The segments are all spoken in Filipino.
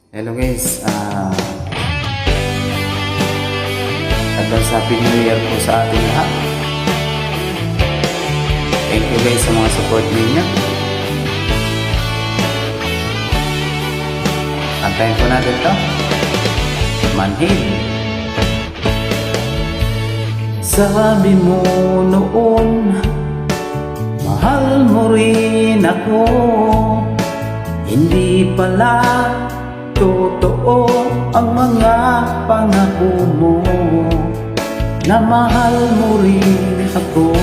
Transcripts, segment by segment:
Hello guys, advance happy new year po sa ating lahat. Thank you guys sa mga support ninyo. Antayin po natin to. Manhid. Sabi mo noon, mahal mo rin ako. Hindi pala totoo ang mga pangako mo, na mahal mo rin ako.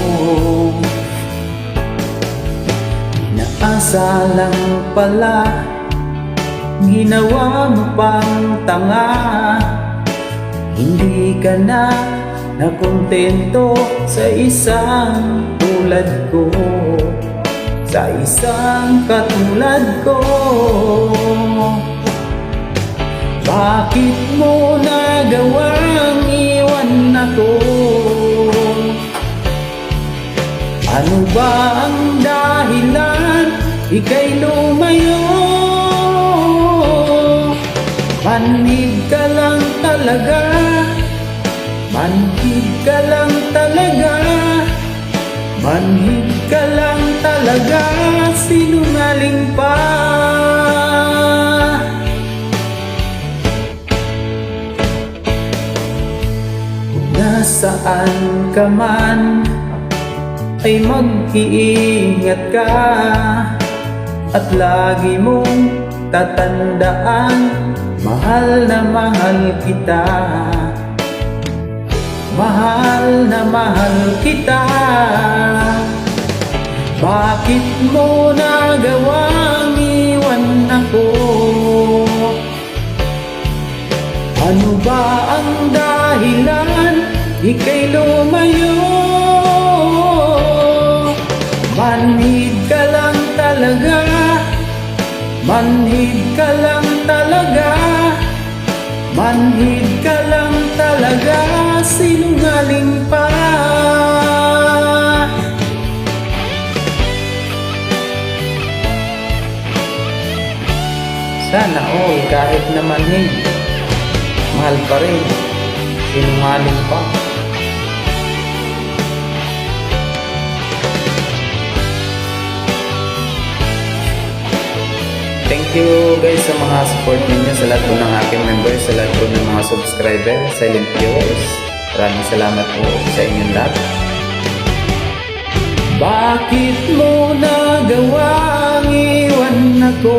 Inaasa lang pala, ginawa mo pang tanga. Hindi ka na nakontento sa isang tulad ko, sa isang katulad ko. Bakit mo nagawang iwan ako? Ano ba ang dahilan ika'y lumayo? Manhid ka lang talaga, manhid ka lang talaga, manhid ka lang talaga, sinungaling pa. Nasaan ka man ay mag-iingat ka, at lagi mong tatandaan, mahal na mahal kita, mahal na mahal kita. Bakit mo nagawang iwan ako? Ano ba ang dahilan ika'y lumayo? Manhid ka lang talaga, manhid ka lang talaga, manhid ka lang talaga, sinungaling pa. Sana all kahit na manhid, mahal pa rin, sinungaling pa. Thank you guys sa mga support ninyo, sa lahat po ng aking members, sa lahat po ng mga subscriber, silent viewers. Maraming salamat po sa inyong lahat. Bakit mo nagawang iwan ako?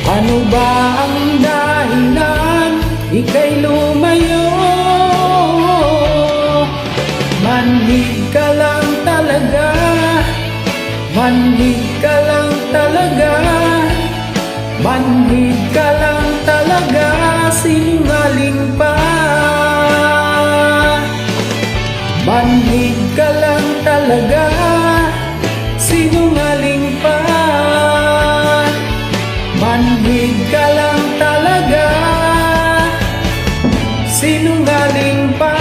Ano ba ang dahilan ika'y lumayo? Manhid ka lang talaga, manhid ka lang talaga, manhid ka lang talaga, sinungaling pa. Manhid ka lang talaga, sinungaling pa. Manhid ka lang talaga, sinungaling pa.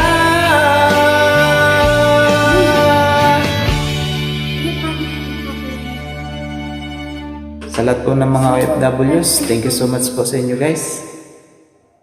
Sa lahat po ng mga OFWs, thank you so much po sa inyo guys.